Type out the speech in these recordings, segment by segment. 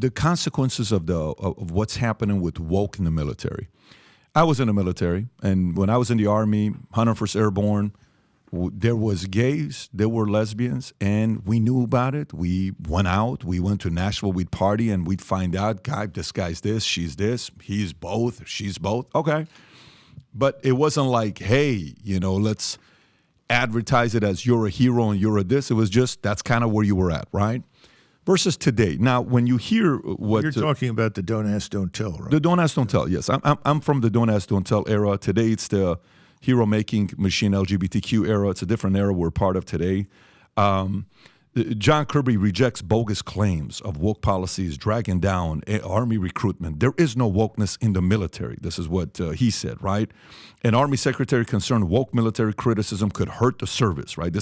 The consequences of of what's happening with woke in the military. I was in the military, and when I was in the Army, 101st Airborne, there was gays, there were lesbians, and we knew about it. We went out, we went to Nashville, we'd party, and we'd find out, this guy's this, she's this, he's both, she's both. Okay. But it wasn't like, hey, let's advertise it as you're a hero and you're a this. It was just, that's kind of where you were at, right? Versus today. Now, when you hear what... You're talking about the don't ask, don't tell, right? The don't ask, don't tell, yes. I'm from the don't ask, don't tell era. Today, it's the hero-making machine LGBTQ era. It's a different era we're part of today. John Kirby rejects bogus claims of woke policies dragging down Army recruitment. There is no wokeness in the military. This is what he said, right? An Army secretary concerned woke military criticism could hurt the service, right?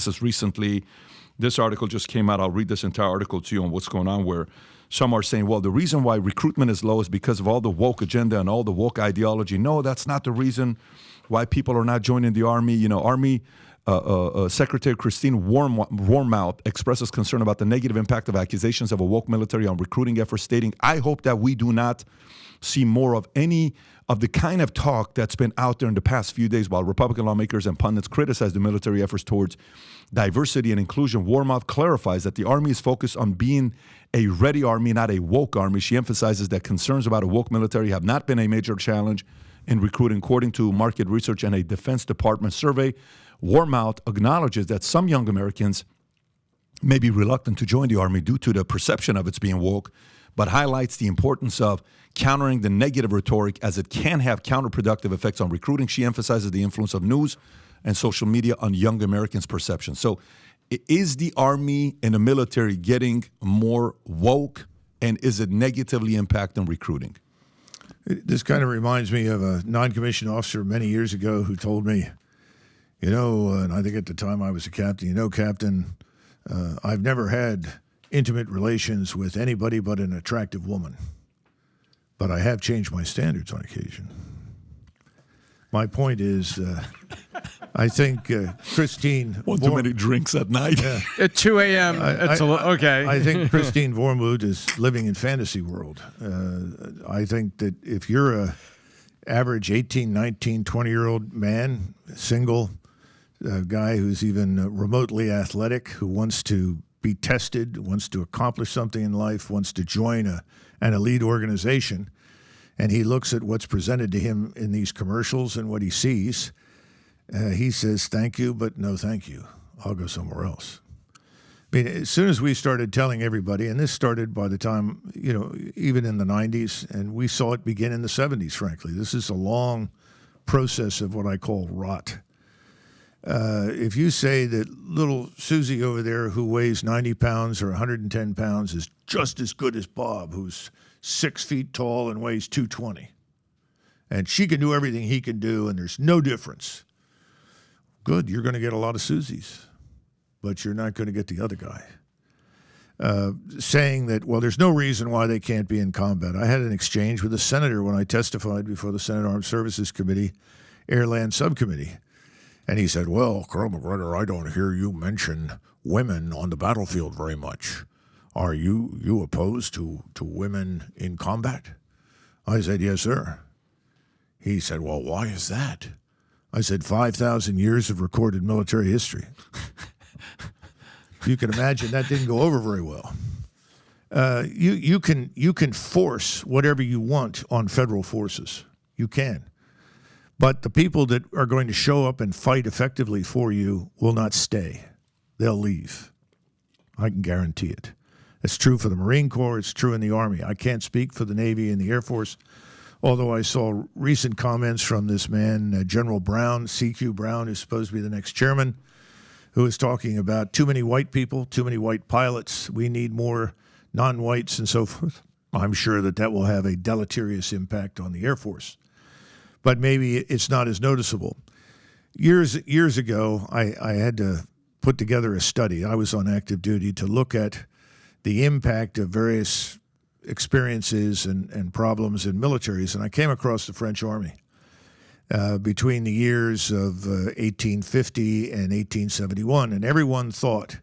This article just came out. I'll read this entire article to you on what's going on, where some are saying, well, the reason why recruitment is low is because of all the woke agenda and all the woke ideology. No, that's not the reason why people are not joining the Army. Army Secretary Christine Wormouth expresses concern about the negative impact of accusations of a woke military on recruiting efforts, stating, I hope that we do not see more of any of the kind of talk that's been out there in the past few days while Republican lawmakers and pundits criticize the military efforts towards diversity and inclusion. Wormouth clarifies that the Army is focused on being a ready Army, not a woke Army. She emphasizes that concerns about a woke military have not been a major challenge in recruiting, according to market research and a Defense Department survey. Wormouth acknowledges that some young Americans may be reluctant to join the Army due to the perception of its being woke, but highlights the importance of countering the negative rhetoric as it can have counterproductive effects on recruiting. She emphasizes the influence of news and social media on young Americans' perceptions. So is the Army and the military getting more woke, and is it negatively impacting recruiting? This kind of reminds me of a non-commissioned officer many years ago who told me, and I think at the time I was a captain, Captain, I've never had intimate relations with anybody but an attractive woman. But I have changed my standards on occasion. My point is, I think Christine... Too many drinks at night. At 2 a.m., okay. I think Christine Vormuth is living in fantasy world. I think that if you're a average 18, 19, 20-year-old man, single, guy who's even remotely athletic, who wants to be tested, wants to accomplish something in life, wants to join an elite organization, and he looks at what's presented to him in these commercials and what he sees, he says, thank you, but no thank you. I'll go somewhere else. I mean, as soon as we started telling everybody, and this started by the time, even in the 90s, and we saw it begin in the 70s, frankly. This is a long process of what I call rot. If you say that little Susie over there who weighs 90 pounds or 110 pounds is just as good as Bob, who's 6 feet tall and weighs 220, and she can do everything he can do and there's no difference, good, you're going to get a lot of Susies, but you're not going to get the other guy. Saying that, well, there's no reason why they can't be in combat. I had an exchange with a senator when I testified before the Senate Armed Services Committee, Air-Land Subcommittee. And he said, well, Colonel Macgregor, I don't hear you mention women on the battlefield very much. Are you opposed to women in combat? I said, yes, sir. He said, well, why is that? I said, 5,000 years of recorded military history. You can imagine that didn't go over very well. You can force whatever you want on federal forces. You can. But the people that are going to show up and fight effectively for you will not stay. They'll leave. I can guarantee it. It's true for the Marine Corps. It's true in the Army. I can't speak for the Navy and the Air Force, although I saw recent comments from this man, General Brown, CQ Brown, who's supposed to be the next chairman, who is talking about too many white people, too many white pilots. We need more non-whites and so forth. I'm sure that will have a deleterious impact on the Air Force. But maybe it's not as noticeable. Years ago, I had to put together a study. I was on active duty to look at the impact of various experiences and problems in militaries, and I came across the French Army between the years of 1850 and 1871, and everyone thought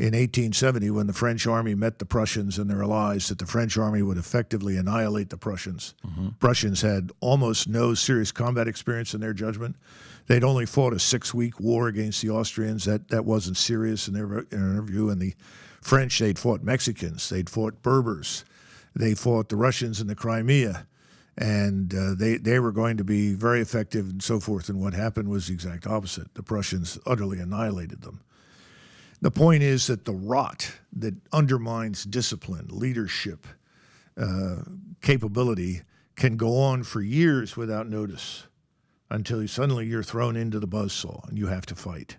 in 1870 when the French army met the Prussians and their allies that the French army would effectively annihilate the Prussians. Prussians had almost no serious combat experience in their judgment. They'd only fought a 6-week war against the Austrians. That wasn't serious in their view. And the French, they'd fought Mexicans, they'd fought Berbers, they fought the Russians in the Crimea, and they were going to be very effective and so forth. And what happened was the exact opposite. The Prussians utterly annihilated them. The point is that the rot that undermines discipline, leadership, capability can go on for years without notice until suddenly you're thrown into the buzzsaw and you have to fight.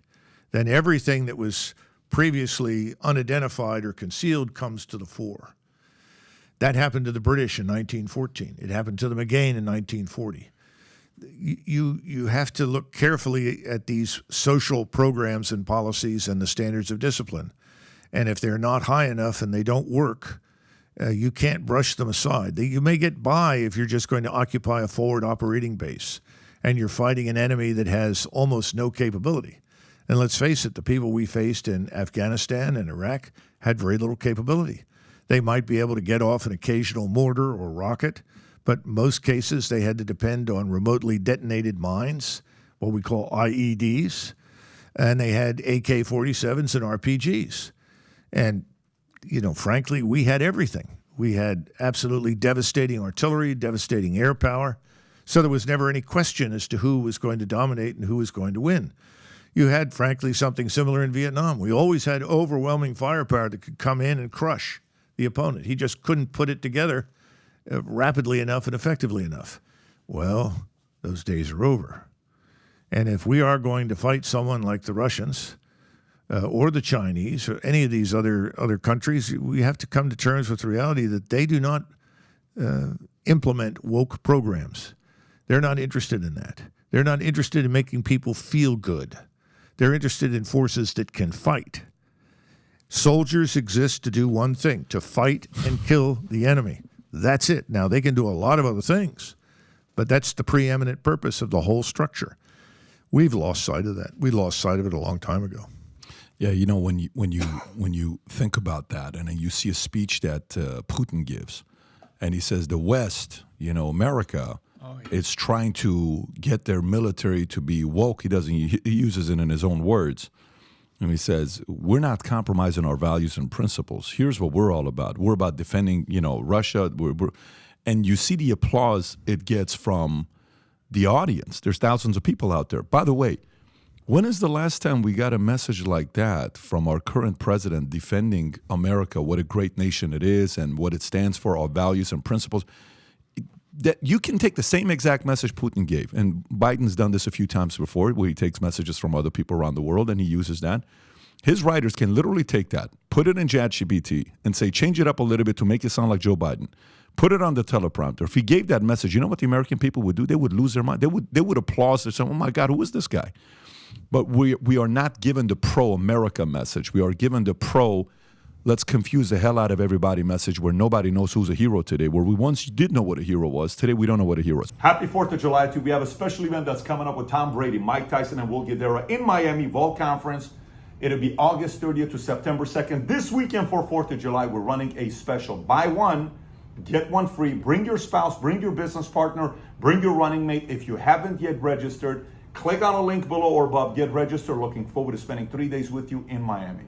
Then everything that was previously unidentified or concealed comes to the fore. That happened to the British in 1914. It happened to them again in 1940. You have to look carefully at these social programs and policies and the standards of discipline. And if they're not high enough and they don't work, you can't brush them aside. You may get by if you're just going to occupy a forward operating base and you're fighting an enemy that has almost no capability. And let's face it, the people we faced in Afghanistan and Iraq had very little capability. They might be able to get off an occasional mortar or rocket, but most cases they had to depend on remotely detonated mines, what we call IEDs, and they had AK-47s and RPGs. And, frankly, we had everything. We had absolutely devastating artillery, devastating air power, so there was never any question as to who was going to dominate and who was going to win. You had, frankly, something similar in Vietnam. We always had overwhelming firepower that could come in and crush the opponent. He just couldn't put it together rapidly enough and effectively enough. Well, those days are over. And if we are going to fight someone like the Russians or the Chinese or any of these other countries, we have to come to terms with the reality that they do not implement woke programs. They're not interested in that. They're not interested in making people feel good. They're interested in forces that can fight. Soldiers exist to do one thing, to fight and kill the enemy. That's it. Now, they can do a lot of other things, but that's the preeminent purpose of the whole structure. We've lost sight of that. We lost sight of it a long time ago. Yeah, when you think about that, and then you see a speech that Putin gives, and he says the West, America, is trying to get their military to be woke. He uses it in his own words. And he says, we're not compromising our values and principles. Here's what we're all about. We're about defending, Russia. And you see the applause it gets from the audience. There's thousands of people out there. By the way, when is the last time we got a message like that from our current president defending America, what a great nation it is and what it stands for, our values and principles? That you can take the same exact message Putin gave, and Biden's done this a few times before, where he takes messages from other people around the world and he uses that. His writers can literally take that, put it in ChatGPT, and say, change it up a little bit to make it sound like Joe Biden. Put it on the teleprompter. If he gave that message, you know what the American people would do? They would lose their mind. They would applaud. They say, oh my God, who is this guy? But we are not given the pro-America message. We are given the let's confuse the hell out of everybody message where nobody knows who's a hero today, where we once did know what a hero was. Today, we don't know what a hero is. Happy 4th of July to you. We have a special event that's coming up with Tom Brady, Mike Tyson, and Will Guidara in Miami, Vol Conference. It'll be August 30th to September 2nd. This weekend for 4th of July, we're running a special. Buy one, get one free. Bring your spouse, bring your business partner, bring your running mate. If you haven't yet registered, click on a link below or above. Get registered. Looking forward to spending 3 days with you in Miami.